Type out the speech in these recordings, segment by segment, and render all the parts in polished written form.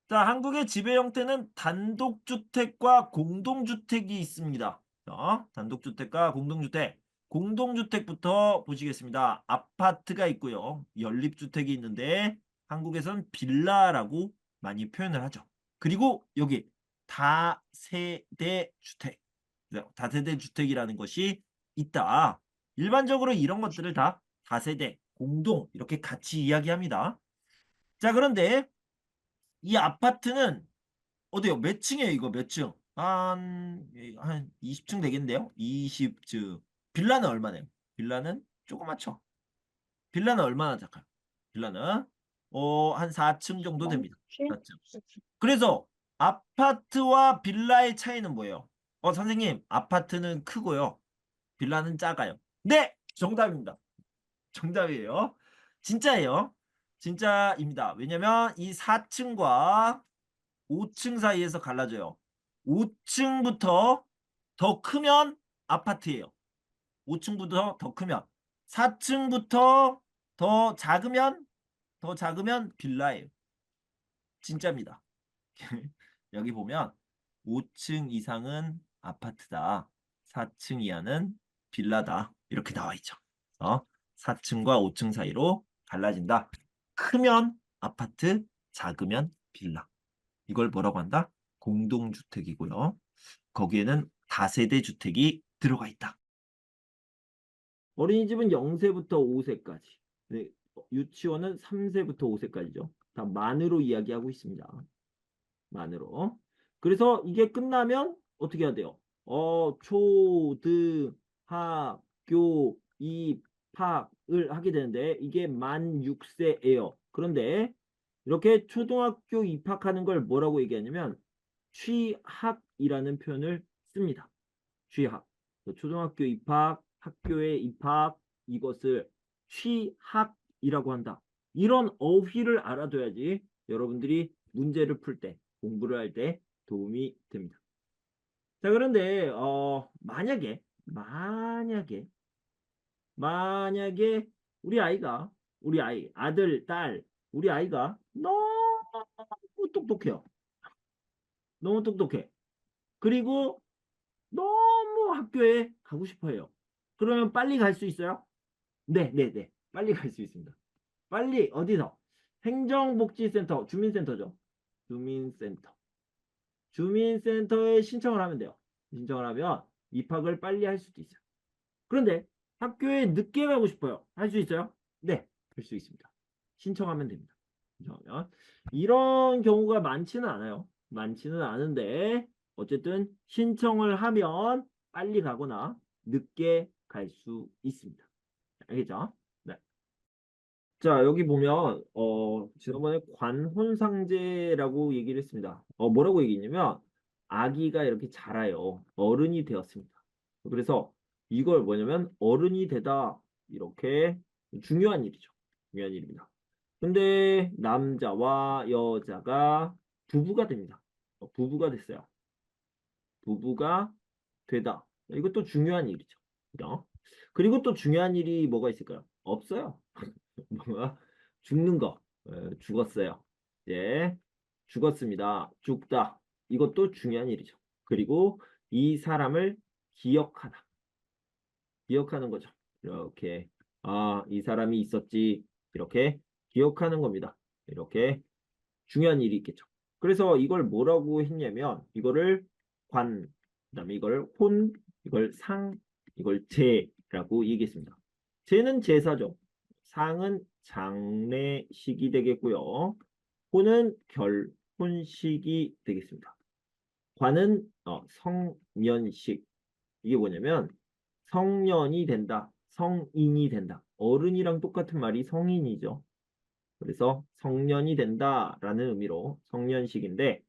자, 한국의 지배 형태는 단독주택과 공동주택이 있습니다. 자, 단독주택과 공동주택. 공동주택부터 보시겠습니다. 아파트가 있고요. 연립주택이 있는데 한국에선 빌라라고 많이 표현을 하죠. 그리고 여기 다세대 주택. 다세대 주택이라는 것이 있다. 일반적으로 이런 것들을 다 다세대, 공동 이렇게 같이 이야기합니다. 자, 그런데 이 아파트는 어디요? 몇 층이에요, 이거 몇 층? 한 20층 되겠는데요? 20층. 빌라는 얼마네요? 빌라는 조그맣죠? 빌라는 얼마나 작아요? 빌라는 한 4층 정도 됩니다. 4층. 그래서 아파트와 빌라의 차이는 뭐예요? 선생님, 아파트는 크고요. 빌라는 작아요. 네! 정답입니다. 정답이에요. 진짜예요. 진짜입니다. 왜냐면 이 4층과 5층 사이에서 갈라져요. 5층부터 더 크면 아파트예요. 5층부터 더 크면. 4층부터 더 작으면 빌라예요. 진짜입니다. 여기 보면 5층 이상은 아파트다. 4층 이하는 빌라다. 이렇게 나와 있죠. 4층과 5층 사이로 갈라진다. 크면 아파트, 작으면 빌라. 이걸 뭐라고 한다? 공동주택이고요. 거기에는 다세대 주택이 들어가 있다. 어린이집은 0세부터 5세까지. 네, 유치원은 3세부터 5세까지죠. 다 만으로 이야기하고 있습니다. 만으로. 그래서 이게 끝나면 어떻게 해야 돼요? 초등학교 입학을 하게 되는데 이게 만 6세예요. 그런데 이렇게 초등학교 입학하는 걸 뭐라고 얘기하냐면 취학이라는 표현을 씁니다. 취학. 초등학교 입학, 학교에 입학, 이것을 취학이라고 한다. 이런 어휘를 알아둬야지 여러분들이 문제를 풀 때, 공부를 할 때 도움이 됩니다. 자, 그런데 만약에 우리 아이, 아들, 딸, 우리 아이가 너무 똑똑해요. 너무 똑똑해. 그리고 너무 학교에 가고 싶어 해요. 그러면 빨리 갈 수 있어요? 네, 네, 네. 빨리 갈 수 있습니다. 빨리 어디서? 행정복지센터, 주민센터죠. 주민센터. 주민센터에 신청을 하면 돼요. 신청을 하면 입학을 빨리 할 수도 있어요. 그런데 학교에 늦게 가고 싶어요. 할 수 있어요? 네, 할 수 있습니다. 신청하면 됩니다. 신청하면. 이런 경우가 많지는 않아요. 많지는 않은데 어쨌든 신청을 하면 빨리 가거나 늦게 갈 수 있습니다. 알겠죠? 네. 자, 여기 보면 지난번에 관혼상제라고 얘기를 했습니다. 뭐라고 얘기했냐면 아기가 이렇게 자라요. 어른이 되었습니다. 그래서 이걸 뭐냐면 어른이 되다 이렇게 중요한 일이죠. 중요한 일입니다. 근데 남자와 여자가 부부가 됩니다. 부부가 됐어요. 부부가 되다. 이것도 중요한 일이죠. 그죠? 그리고 또 중요한 일이 뭐가 있을까요? 없어요. 뭐가 죽는 거. 죽었어요. 예, 죽었습니다. 죽다. 이것도 중요한 일이죠. 그리고 이 사람을 기억하다. 기억하는 거죠. 이렇게 이 사람이 있었지. 이렇게 기억하는 겁니다. 이렇게 중요한 일이 있겠죠. 그래서 이걸 뭐라고 했냐면 이거를 그다음에 이걸 이걸 이걸 제라고 얘기했습니다. 제는 제사죠. 상은 장례식이 되겠고요. 혼은 결혼식이 되겠습니다. 관은 성년식. 이게 뭐냐면 성년이 된다. 성인이 된다. 어른이랑 똑같은 말이 성인이죠. 그래서 성년이 된다라는 의미로 성년식인데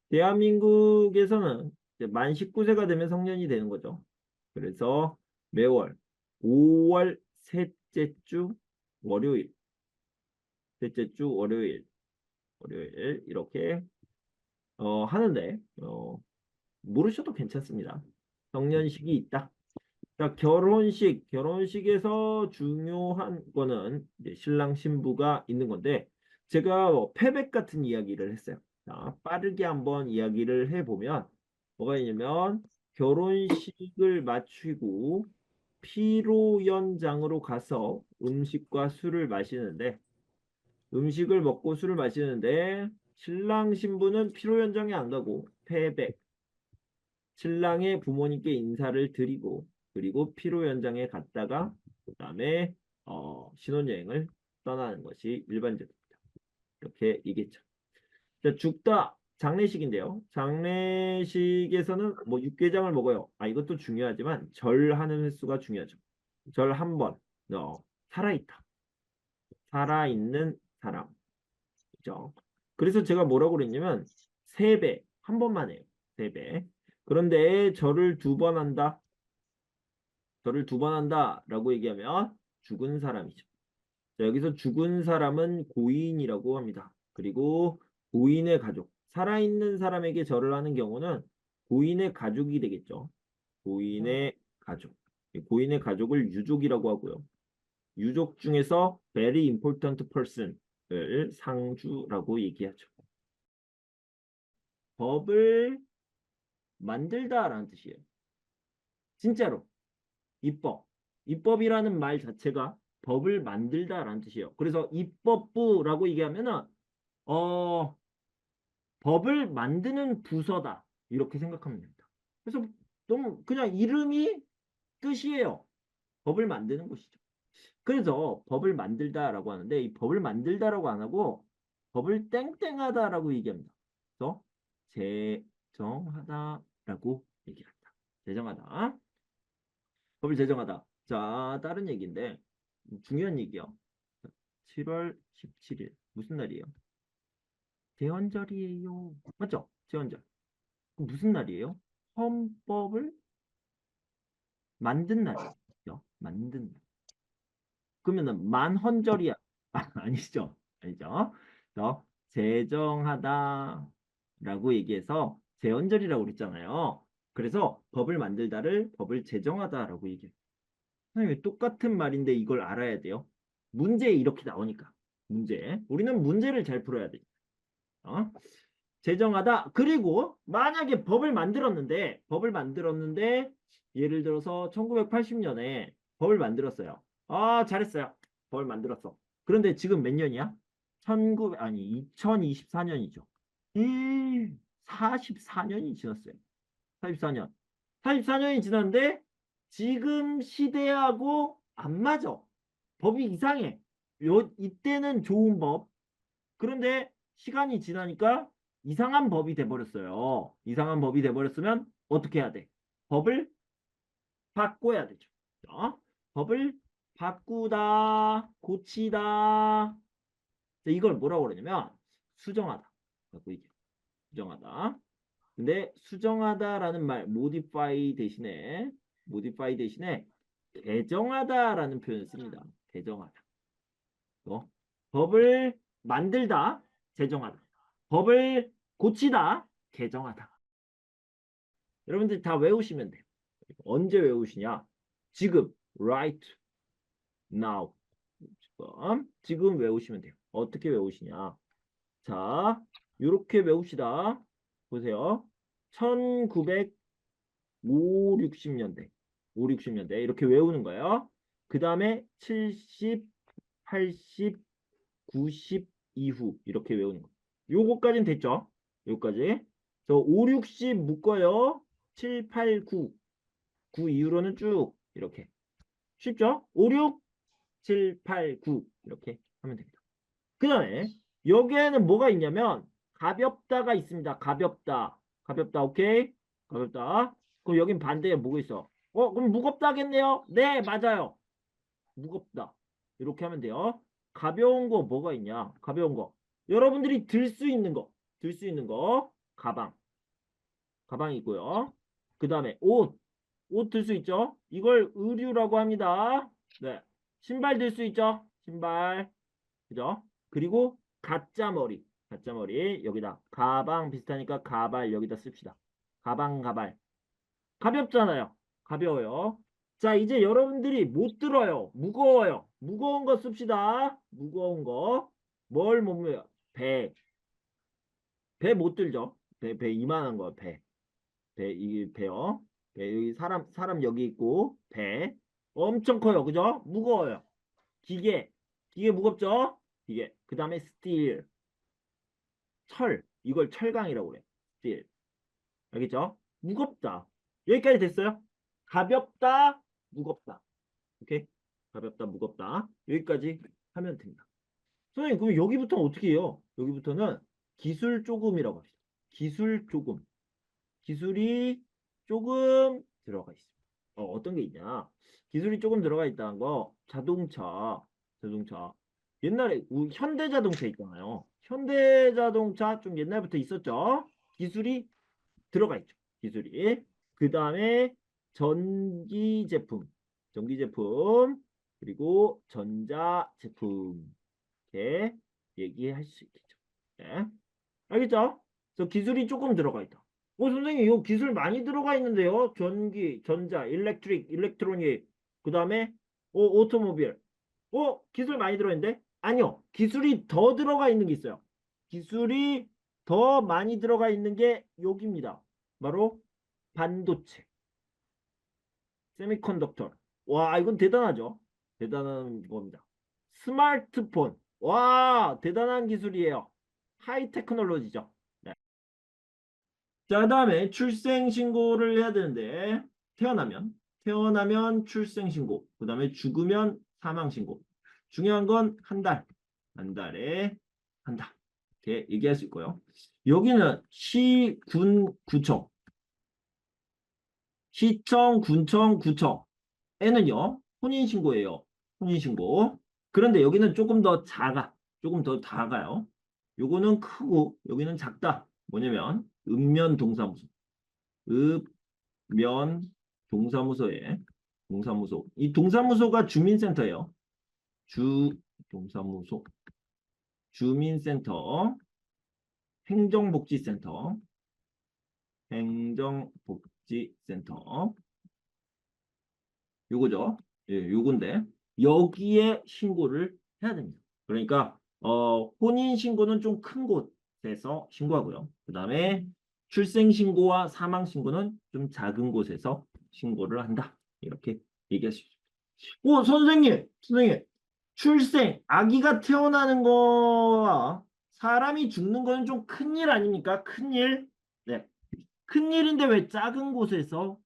대한민국에서는 이제 만 19세가 되면 성년이 되는 거죠. 그래서 매월 5월 셋째 주 월요일, 셋째 주 월요일 이렇게 하는데 모르셔도 괜찮습니다. 성년식이 있다. 자, 결혼식에서 중요한 거는 이제 신랑 신부가 있는 건데 제가 패백 같은 이야기를 했어요. 자, 빠르게 한번 이야기를 해보면 뭐가 있냐면 결혼식을 마치고 피로연장으로 가서 음식과 술을 마시는데 음식을 먹고 술을 마시는데 신랑 신부는 피로연장에 안 가고 패백 신랑의 부모님께 인사를 드리고 그리고 피로연장에 갔다가 그다음에 신혼여행을 떠나는 것이 일반적입니다. 이렇게 얘기했죠. 자, 죽다 장례식인데요. 장례식에서는 뭐 육개장을 먹어요. 아, 이것도 중요하지만 절하는 횟수가 중요하죠. 절 한 번. 살아있다. 살아있는 사람. 그죠? 그래서 제가 뭐라고 그랬냐면 세 배. 한 번만 해요. 세 배. 그런데 절을 두 번 한다. 절을 두 번 한다라고 얘기하면 죽은 사람이죠. 자, 여기서 죽은 사람은 고인이라고 합니다. 그리고 고인의 가족, 살아있는 사람에게 절을 하는 경우는 고인의 가족이 되겠죠. 고인의 가족. 고인의 가족을 유족이라고 하고요. 유족 중에서 very important person을 상주라고 얘기하죠. 법을 만들다라는 뜻이에요. 진짜로. 입법. 입법이라는 말 자체가 법을 만들다라는 뜻이에요. 그래서 입법부라고 얘기하면은 어, 법을 만드는 부서다. 이렇게 생각하면 됩니다. 그래서 너무 그냥 이름이 뜻이에요. 법을 만드는 곳이죠. 그래서 법을 만들다라고 하는데 이 법을 만들다라고 안 하고 법을 땡땡하다라고 얘기합니다. 그래서 제정하다라고 얘기합니다. 제정하다. 법을 제정하다. 자, 다른 얘기인데 중요한 얘기요. 7월 17일 무슨 날이에요? 제헌절이에요. 맞죠? 제헌절. 무슨 날이에요? 헌법을 만든 날이죠. 만든 날. 그러면은 만헌절이야. 아, 아니죠. 아니죠. 제정하다라고 얘기해서 제헌절이라고 그랬잖아요. 그래서 법을 만들다를 법을 제정하다라고 얘기해요. 선생님, 똑같은 말인데 이걸 알아야 돼요. 문제에 이렇게 나오니까. 문제. 우리는 문제를 잘 풀어야 돼. 어? 제정하다. 그리고 만약에 법을 만들었는데 예를 들어서 1980년에 법을 만들었어요. 아, 잘했어요. 법을 만들었어. 그런데 지금 몇 년이야? 1900 아니 2024년이죠. 44년이 지났어요. 44년. 44년이 지났는데 지금 시대하고 안 맞아. 법이 이상해. 이때는 좋은 법. 그런데 시간이 지나니까 이상한 법이 돼버렸어요. 이상한 법이 돼버렸으면 어떻게 해야 돼? 법을 바꿔야 되죠. 법을 바꾸다, 고치다. 이걸 뭐라고 그러냐면 수정하다. 라고 얘기해요. 수정하다. 근데 수정하다라는 말, modify 대신에 개정하다라는 표현을 씁니다. 개정하다. 법을 만들다, 제정하다. 법을 고치다, 개정하다. 여러분들 다 외우시면 돼요. 언제 외우시냐? 지금, right now. 지금 외우시면 돼요. 어떻게 외우시냐? 자, 이렇게 외웁시다. 보세요. 1900 5, 60년대. 5, 60년대. 이렇게 외우는 거예요. 그 다음에 70, 80, 90 이후. 이렇게 외우는 거. 요거까지는 됐죠? 요거까지. 5, 60 묶어요. 7, 8, 9. 9 이후로는 쭉 이렇게. 쉽죠? 5, 6, 7, 8, 9. 이렇게 하면 됩니다. 그 다음에 여기에는 뭐가 있냐면 가볍다가 있습니다. 가볍다. 가볍다. 오케이? 가볍다. 그럼 여긴 반대에 뭐가 있어? 그럼 무겁다겠네요? 네, 맞아요. 무겁다. 이렇게 하면 돼요. 가벼운 거 뭐가 있냐? 가벼운 거. 여러분들이 들 수 있는 거. 들 수 있는 거. 가방. 가방이 있고요. 그 다음에 옷. 옷 들 수 있죠? 이걸 의류라고 합니다. 네. 신발 들 수 있죠? 신발. 그죠? 그리고 가짜 머리. 가짜 머리. 여기다. 가방 비슷하니까 가발 여기다 씁시다. 가방, 가발. 가볍잖아요. 가벼워요. 자, 이제 여러분들이 못 들어요. 무거워요. 무거운 거 씁시다. 무거운 거. 뭘 못 메요? 배. 배 못 들죠? 배 이만한 거, 배. 이게 배요. 배, 여기 사람 여기 있고, 배. 엄청 커요. 그죠? 무거워요. 기계. 기계 무겁죠? 기계. 그 다음에 스틸. 철. 이걸 철강이라고 그래. 스틸. 알겠죠? 무겁다. 여기까지 됐어요? 가볍다, 무겁다. 오케이? 가볍다, 무겁다. 여기까지 하면 됩니다. 선생님, 그럼 여기부터는 어떻게 해요? 여기부터는 기술 조금이라고 합시다. 기술 조금. 기술이 조금 들어가 있습니다. 어떤 게 있냐? 기술이 조금 들어가 있다는 거, 자동차. 옛날에 현대자동차 있잖아요. 현대자동차 좀 옛날부터 있었죠? 기술이 들어가 있죠. 기술이. 그 다음에 전기 제품, 그리고 전자 제품 이렇게 얘기할 수 있겠죠. 네. 알겠죠? 그래서 기술이 조금 들어가 있다. 선생님, 이거 기술 많이 들어가 있는데요. 전기, 전자, 일렉트로닉, 그 다음에, 오토모빌. 기술 많이 들어있는데? 아니요. 기술이 더 들어가 있는 게 있어요. 기술이 더 많이 들어가 있는 게 여기입니다. 바로 반도체, 세미컨덕터. 와, 이건 대단하죠? 대단한 겁니다. 스마트폰. 와, 대단한 기술이에요. 하이 테크놀로지죠. 네. 자, 그다음에 출생 신고를 해야 되는데 태어나면 출생 신고, 그다음에 죽으면 사망 신고. 중요한 건 한 달에 한 달. 이렇게 얘기할 수 있고요. 여기는 시청, 군청, 구청에는요 혼인 신고예요. 혼인 신고. 그런데 여기는 조금 더 작아요. 요거는 크고 여기는 작다. 뭐냐면 읍면 동사무소. 읍면 동사무소. 이 동사무소가 주민센터예요. 동사무소. 주민센터. 행정복지센터. 행정복지센터. 요거죠. 예, 요건데 여기에 신고를 해야 됩니다. 그러니까 혼인 신고는 좀 큰 곳에서 신고하고요. 그다음에 출생 신고와 사망 신고는 좀 작은 곳에서 신고를 한다. 이렇게 얘기할 수 있습니다. 선생님, 아기가 태어나는 거와 사람이 죽는 거는 좀 큰일 아닙니까? 큰일. 네. 큰일인데 왜 작은 곳에서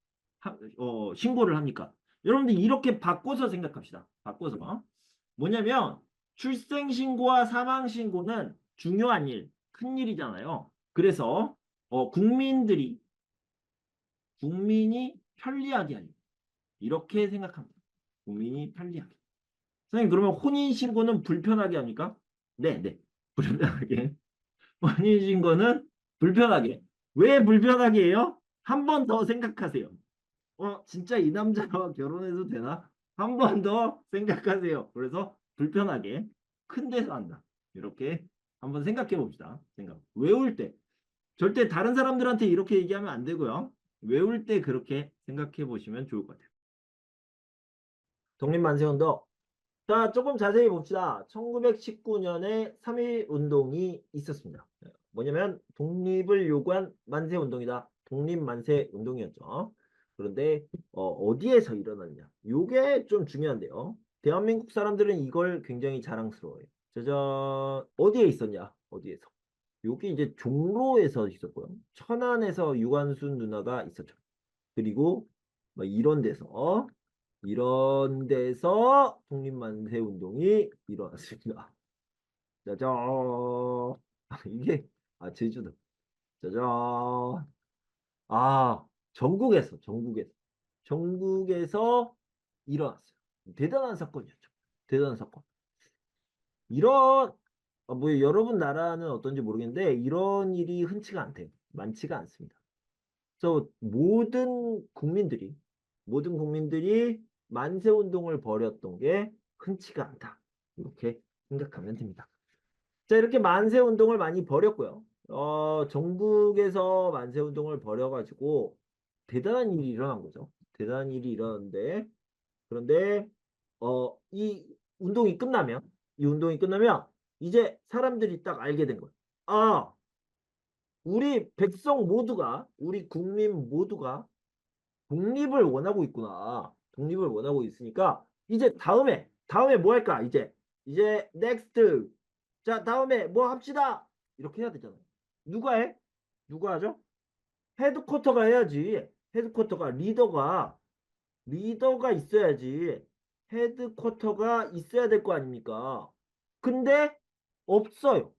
신고를 합니까? 여러분들 이렇게 바꿔서 생각합시다. 바꿔서. 뭐냐면 출생신고와 사망신고는 중요한 일, 큰일이잖아요. 그래서 국민이 편리하게 하는 이렇게 생각합니다. 국민이 편리하게. 선생님, 그러면 혼인신고는 불편하게 합니까? 네, 네. 불편하게. 혼인신고는 불편하게. 왜 불편하게 해요? 한 번 더 생각하세요. 진짜 이 남자와 결혼해도 되나? 한 번 더 생각하세요. 그래서 불편하게 큰 데서 한다. 이렇게 한번 생각해 봅시다. 외울 때. 절대 다른 사람들한테 이렇게 얘기하면 안 되고요. 외울 때 그렇게 생각해 보시면 좋을 것 같아요. 독립만세운동. 자, 조금 자세히 봅시다. 1919년에 3.1 운동이 있었습니다. 뭐냐면 독립을 요구한 만세 운동이다. 독립 만세 운동이었죠. 그런데 어디에서 일어났냐? 이게 좀 중요한데요. 대한민국 사람들은 이걸 굉장히 자랑스러워해요. 짜잔, 어디에 있었냐? 어디에서? 여기 이제 종로에서 있었고요. 천안에서 유관순 누나가 있었죠. 그리고 뭐 이런 데서 독립만세 운동이 일어났습니다. 짜잔. 이게 제주도. 짜잔. 전국에서 일어났어요. 대단한 사건이었죠. 대단한 사건. 이런 뭐 여러분 나라는 어떤지 모르겠는데 이런 일이 흔치가 않대요. 많지가 않습니다. 그래서 모든 국민들이 만세 운동을 벌였던 게 흔치가 않다. 이렇게 생각하면 됩니다. 자, 이렇게 만세 운동을 많이 벌였고요. 전국에서 만세 운동을 벌여가지고 대단한 일이 일어난 거죠. 대단한 일이 일어났는데 그런데 이 이 운동이 끝나면 이제 사람들이 딱 알게 된 거예요. 아, 우리 백성 모두가, 우리 국민 모두가 독립을 원하고 있구나. 독립을 원하고 있으니까 이제 다음에 뭐 할까? 이제 넥스트. 자, 다음에 뭐 합시다. 이렇게 해야 되잖아요. 누가 해? 누가 하죠? 헤드쿼터가 해야지. 헤드쿼터가 리더가 있어야지. 헤드쿼터가 있어야 될 거 아닙니까? 근데 없어요.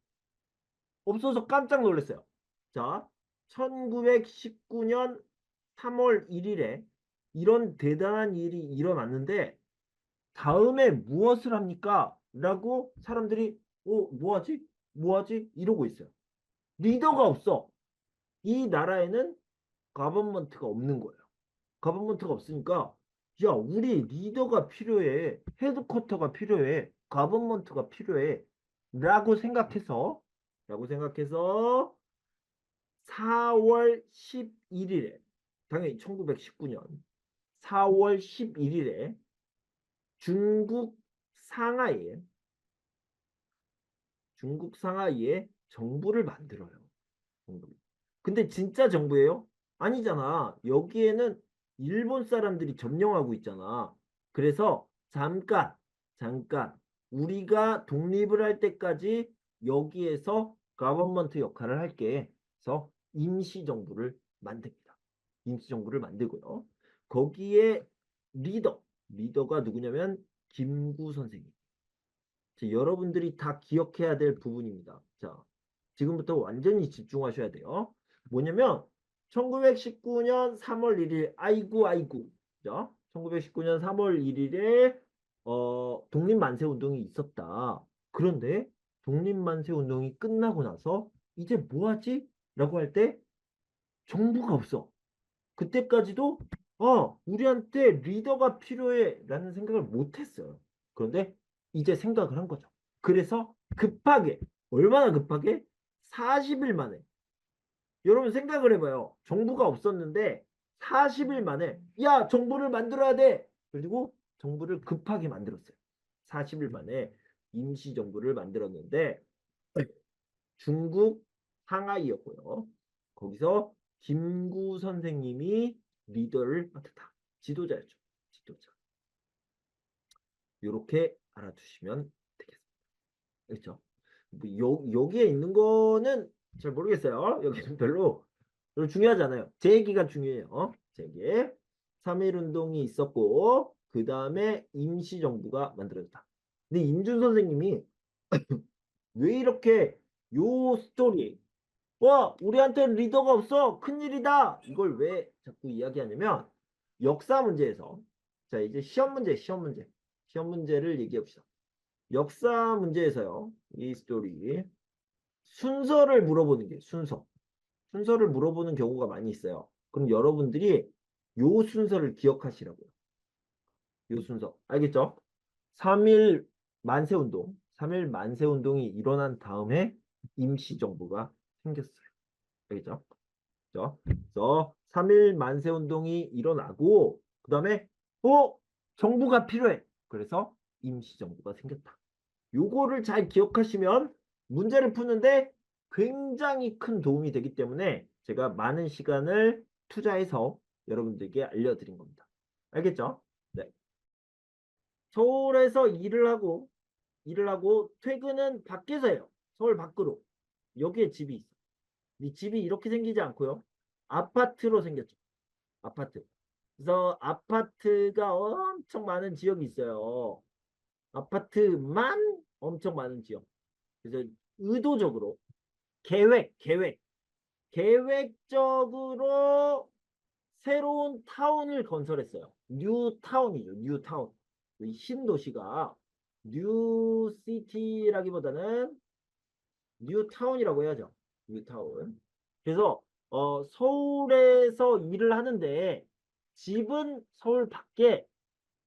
없어서 깜짝 놀랐어요. 자, 1919년 3월 1일에 이런 대단한 일이 일어났는데 다음에 무엇을 합니까? 라고 사람들이 뭐하지? 뭐하지? 이러고 있어요. 리더가 없어. 이 나라에는 가버먼트가 없는 거예요. 가버먼트가 없으니까 야, 우리 리더가 필요해. 헤드쿼터가 필요해. 가버먼트가 필요해. 라고 생각해서 4월 11일에 당연히 1919년 4월 11일에 중국 상하이에 정부를 만들어요. 정부를. 근데 진짜 정부예요? 아니잖아. 여기에는 일본 사람들이 점령하고 있잖아. 그래서 잠깐 우리가 독립을 할 때까지 여기에서 가버먼트 역할을 할게. 그래서 임시정부를 만듭니다. 임시정부를 만들고요. 거기에 리더가 누구냐면 김구 선생님. 자, 여러분들이 다 기억해야 될 부분입니다. 자, 지금부터 완전히 집중하셔야 돼요. 뭐냐면 1919년 3월 1일 아이고 자, 1919년 3월 1일에 독립만세 운동이 있었다. 그런데 독립만세 운동이 끝나고 나서 이제 뭐 하지? 라고 할 때 정부가 없어. 그때까지도 우리한테 리더가 필요해 라는 생각을 못 했어요. 그런데 이제 생각을 한 거죠. 그래서 급하게 얼마나 급하게 40일 만에 여러분 생각을 해봐요. 정부가 없었는데 40일 만에 야 정부를 만들어야 돼. 그리고 정부를 급하게 만들었어요. 40일 만에 임시정부를 만들었는데 중국 상하이였고요. 거기서 김구 선생님이 리더를 맡았다. 지도자였죠. 지도자. 이렇게 알아두시면 되겠습니다. 그렇죠? 여기에 있는 거는 잘 모르겠어요. 여기는 별로 중요하지 않아요. 제 얘기가 중요해요. 제 얘기. 3.1운동이 있었고 그 다음에 임시정부가 만들어졌다. 근데 임준 선생님이 왜 이렇게 요 스토리 우리한테 리더가 없어 큰일이다 이걸 왜 자꾸 이야기하냐면 역사 문제에서 자 이제 시험 문제를 얘기해 봅시다. 역사 문제에서요 이 스토리 순서를 물어보는 게 순서를 물어보는 경우가 많이 있어요. 그럼 여러분들이 요 순서를 기억하시라고요. 요 순서 알겠죠? 3일 만세운동 3일 만세운동이 일어난 다음에 임시정부가 생겼어요. 알겠죠? 그래서 3일 만세운동이 일어나고 그 다음에 정부가 필요해. 그래서 임시정부가 생겼다. 요거를 잘 기억하시면 문제를 푸는데 굉장히 큰 도움이 되기 때문에 제가 많은 시간을 투자해서 여러분들께 알려드린 겁니다. 알겠죠? 네. 서울에서 일을 하고 퇴근은 밖에서 해요. 서울 밖으로. 여기에 집이 있어. 이 집이 이렇게 생기지 않고요. 아파트로 생겼죠. 아파트. 그래서 아파트가 엄청 많은 지역이 있어요. 아파트만 엄청 많은 지역. 그래서 의도적으로 계획적으로 새로운 타운을 건설했어요. 뉴타운이죠. 뉴타운. 이 신도시가 뉴시티라기보다는 뉴타운이라고 해야죠. 뉴타운. 그래서 서울에서 일을 하는데 집은 서울 밖에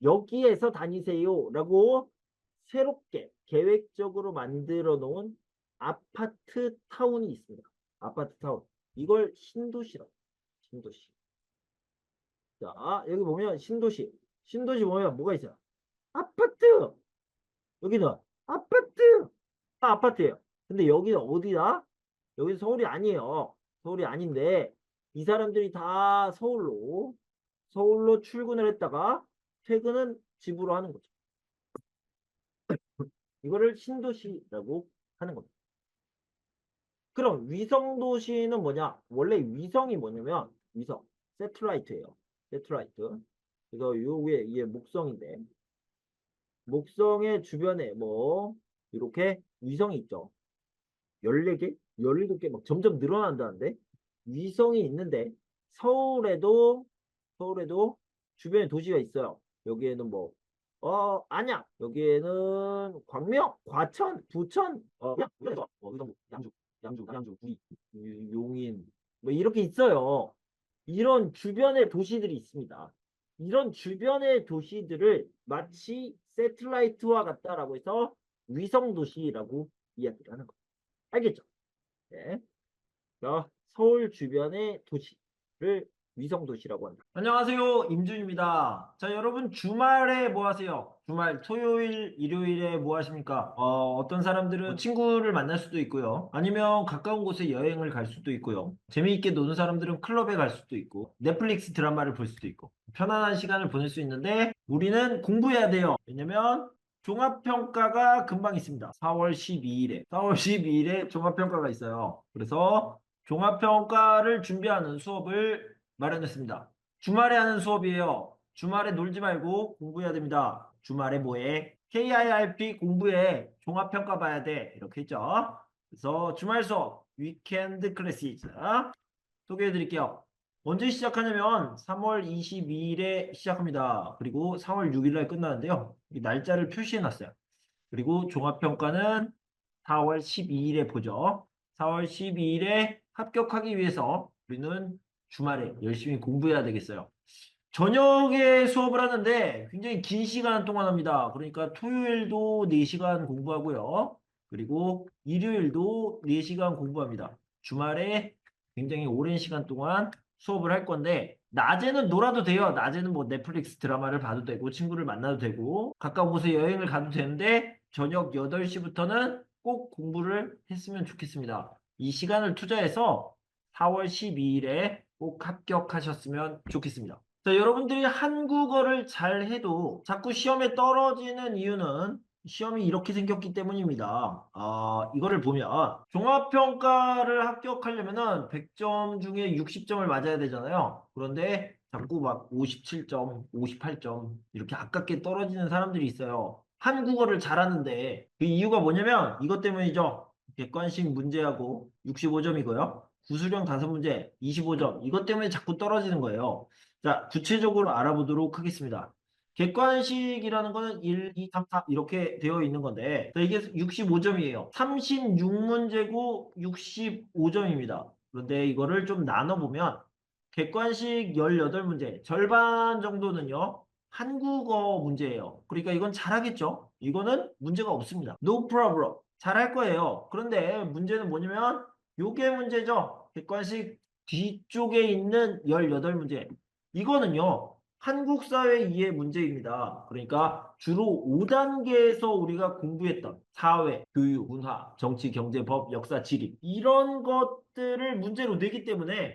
여기에서 다니세요라고 새롭게 계획적으로 만들어 놓은 아파트 타운이 있습니다. 아파트 타운. 이걸 신도시라고. 신도시. 자, 여기 보면 신도시. 신도시 보면 뭐가 있어요? 아파트. 여기는 아파트. 아파트예요. 근데 여기는 어디다? 여기 서울이 아니에요. 서울이 아닌데 이 사람들이 다 서울로 출근을 했다가 퇴근은 집으로 하는 거죠. 이거를 신도시라고 하는 겁니다. 그럼 위성도시는 뭐냐? 원래 위성이 뭐냐면 위성, 세틀라이트예요. 세틀라이트. 그래서 요 위에 이게 목성인데 목성의 주변에 뭐 이렇게 위성이 있죠. 14개? 17개 막 점점 늘어난다는데 위성이 있는데 서울에도 주변에 도시가 있어요. 여기에는 뭐 안양, 여기에는 광명, 과천, 부천, 양주, 구리, 용인 뭐 이렇게 있어요. 이런 주변의 도시들이 있습니다. 이런 주변의 도시들을 마치 세틀라이트와 같다라고 해서 위성 도시라고 이야기를 하는 거예요. 알겠죠? 네. 자, 서울 주변의 도시를 위성도시라고 한다. 안녕하세요. 임준입니다. 자, 여러분 주말에 뭐 하세요? 주말 토요일, 일요일에 뭐 하십니까? 어떤 사람들은 친구를 만날 수도 있고요. 아니면 가까운 곳에 여행을 갈 수도 있고요. 재미있게 노는 사람들은 클럽에 갈 수도 있고, 넷플릭스 드라마를 볼 수도 있고, 편안한 시간을 보낼 수 있는데, 우리는 공부해야 돼요. 왜냐면 종합평가가 금방 있습니다. 4월 12일에 종합평가가 있어요. 그래서 종합평가를 준비하는 수업을 마련했습니다. 주말에 하는 수업이에요. 주말에 놀지 말고 공부해야 됩니다. 주말에 뭐해? KIRP 공부해. 종합평가 봐야 돼. 이렇게 했죠. 그래서 주말 수업, 위켄드 클래시즈 소개해 드릴게요. 언제 시작하냐면 3월 22일에 시작합니다. 그리고 4월 6일날 끝나는데요. 이 날짜를 표시해 놨어요. 그리고 종합평가는 4월 12일에 보죠. 4월 12일에 합격하기 위해서 우리는 주말에 열심히 공부해야 되겠어요. 저녁에 수업을 하는데 굉장히 긴 시간 동안 합니다. 그러니까 토요일도 4시간 공부하고요. 그리고 일요일도 4시간 공부합니다. 주말에 굉장히 오랜 시간 동안 수업을 할 건데 낮에는 놀아도 돼요. 낮에는 뭐 넷플릭스 드라마를 봐도 되고 친구를 만나도 되고 가까운 곳에 여행을 가도 되는데 저녁 8시부터는 꼭 공부를 했으면 좋겠습니다. 이 시간을 투자해서 4월 12일에 꼭 합격하셨으면 좋겠습니다. 자, 여러분들이 한국어를 잘 해도 자꾸 시험에 떨어지는 이유는 시험이 이렇게 생겼기 때문입니다. 이거를 보면 종합평가를 합격하려면은 100점 중에 60점을 맞아야 되잖아요. 그런데 자꾸 막 57점, 58점 이렇게 아깝게 떨어지는 사람들이 있어요. 한국어를 잘하는데 그 이유가 뭐냐면 이것 때문이죠. 객관식 문제하고 65점이고요. 구술형 5문제 25점 이것 때문에 자꾸 떨어지는 거예요. 자, 구체적으로 알아보도록 하겠습니다. 객관식이라는 거는 1, 2, 3, 4 이렇게 되어 있는 건데 이게 65점이에요. 36문제고 65점입니다. 그런데 이거를 좀 나눠보면 객관식 18문제 절반 정도는요. 한국어 문제예요. 그러니까 이건 잘하겠죠? 이거는 문제가 없습니다. No problem. 잘할 거예요. 그런데 문제는 뭐냐면 요게 문제죠. 객관식 뒤쪽에 있는 18문제. 이거는요. 한국 사회 이해 문제입니다. 그러니까 주로 5단계에서 우리가 공부했던 사회, 교육, 문화, 정치, 경제, 법, 역사, 지리 이런 것들을 문제로 내기 때문에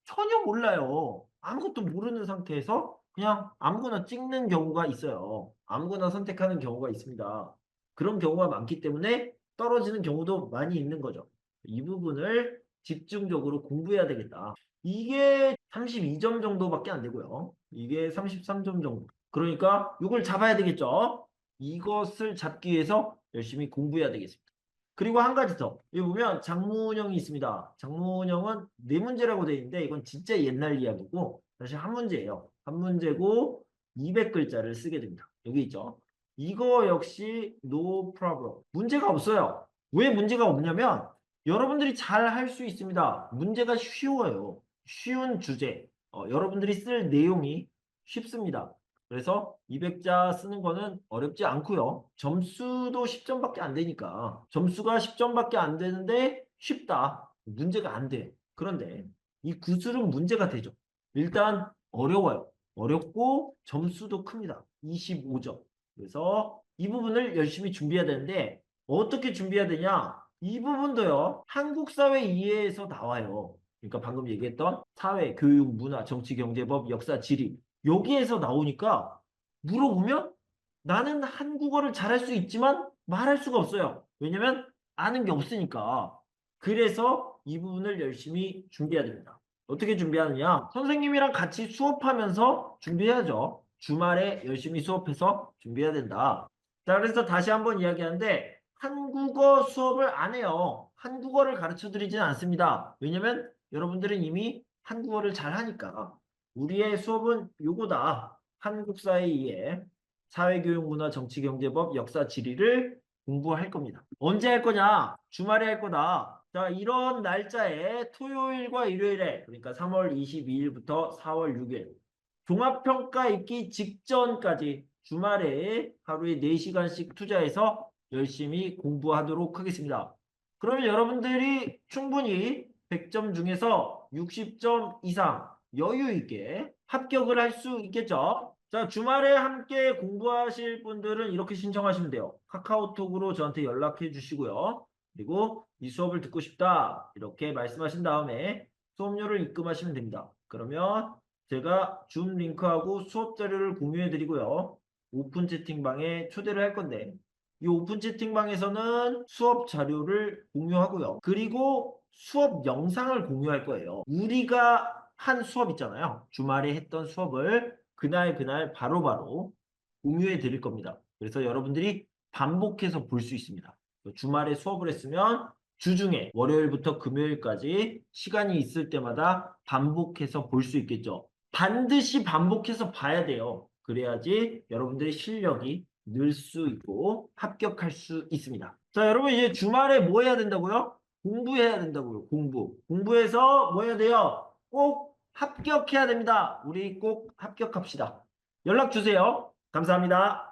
전혀 몰라요. 아무것도 모르는 상태에서 그냥 아무거나 찍는 경우가 있어요. 아무거나 선택하는 경우가 있습니다. 그런 경우가 많기 때문에 떨어지는 경우도 많이 있는 거죠. 이 부분을 집중적으로 공부해야 되겠다. 이게 32점 정도밖에 안 되고요. 이게 33점 정도. 그러니까 이걸 잡아야 되겠죠. 이것을 잡기 위해서 열심히 공부해야 되겠습니다. 그리고 한 가지 더. 여기 보면 장문형이 있습니다. 장문형은 네 문제라고 되어 있는데 이건 진짜 옛날 이야기고 사실 한 문제예요. 한 문제고 200글자를 쓰게 됩니다. 여기 있죠. 이거 역시 no problem. 문제가 없어요. 왜 문제가 없냐면 여러분들이 잘 할 수 있습니다. 문제가 쉬워요. 쉬운 주제. 여러분들이 쓸 내용이 쉽습니다. 그래서 200자 쓰는 거는 어렵지 않고요. 점수도 10점밖에 안 되니까. 점수가 10점밖에 안 되는데 쉽다. 문제가 안 돼. 그런데 이 구술은 문제가 되죠. 일단 어려워요. 어렵고 점수도 큽니다. 25점. 그래서 이 부분을 열심히 준비해야 되는데 어떻게 준비해야 되냐? 이 부분도요. 한국 사회 이해에서 나와요. 그러니까 방금 얘기했던 사회, 교육, 문화, 정치, 경제법, 역사, 지리 여기에서 나오니까 물어보면 나는 한국어를 잘할 수 있지만 말할 수가 없어요. 왜냐면 아는 게 없으니까. 그래서 이 부분을 열심히 준비해야 됩니다. 어떻게 준비하느냐? 선생님이랑 같이 수업하면서 준비해야죠. 주말에 열심히 수업해서 준비해야 된다. 자, 그래서 다시 한번 이야기하는데 한국어 수업을 안 해요. 한국어를 가르쳐 드리진 않습니다. 왜냐면 여러분들은 이미 한국어를 잘 하니까. 우리의 수업은 요거다. 한국사에 의해 사회교육, 문화, 정치, 경제법, 역사, 지리를 공부할 겁니다. 언제 할 거냐? 주말에 할 거다. 자, 이런 날짜에 토요일과 일요일에, 그러니까 3월 22일부터 4월 6일, 종합평가 있기 직전까지 주말에 하루에 4시간씩 투자해서 열심히 공부하도록 하겠습니다. 그러면 여러분들이 충분히 100점 중에서 60점 이상 여유 있게 합격을 할 수 있겠죠? 자, 주말에 함께 공부하실 분들은 이렇게 신청하시면 돼요. 카카오톡으로 저한테 연락해 주시고요. 그리고 이 수업을 듣고 싶다. 이렇게 말씀하신 다음에 수업료를 입금하시면 됩니다. 그러면 제가 줌 링크하고 수업 자료를 공유해 드리고요. 오픈 채팅방에 초대를 할 건데 이 오픈 채팅방에서는 수업 자료를 공유하고요. 그리고 수업 영상을 공유할 거예요. 우리가 한 수업 있잖아요. 주말에 했던 수업을 그날 바로바로 공유해 드릴 겁니다. 그래서 여러분들이 반복해서 볼 수 있습니다. 주말에 수업을 했으면 주중에 월요일부터 금요일까지 시간이 있을 때마다 반복해서 볼 수 있겠죠. 반드시 반복해서 봐야 돼요. 그래야지 여러분들의 실력이 늘 수 있고 합격할 수 있습니다. 자, 여러분 이제 주말에 뭐 해야 된다고요? 공부해야 된다고요. 공부. 공부해서 뭐 해야 돼요? 꼭 합격해야 됩니다. 우리 꼭 합격합시다. 연락 주세요. 감사합니다.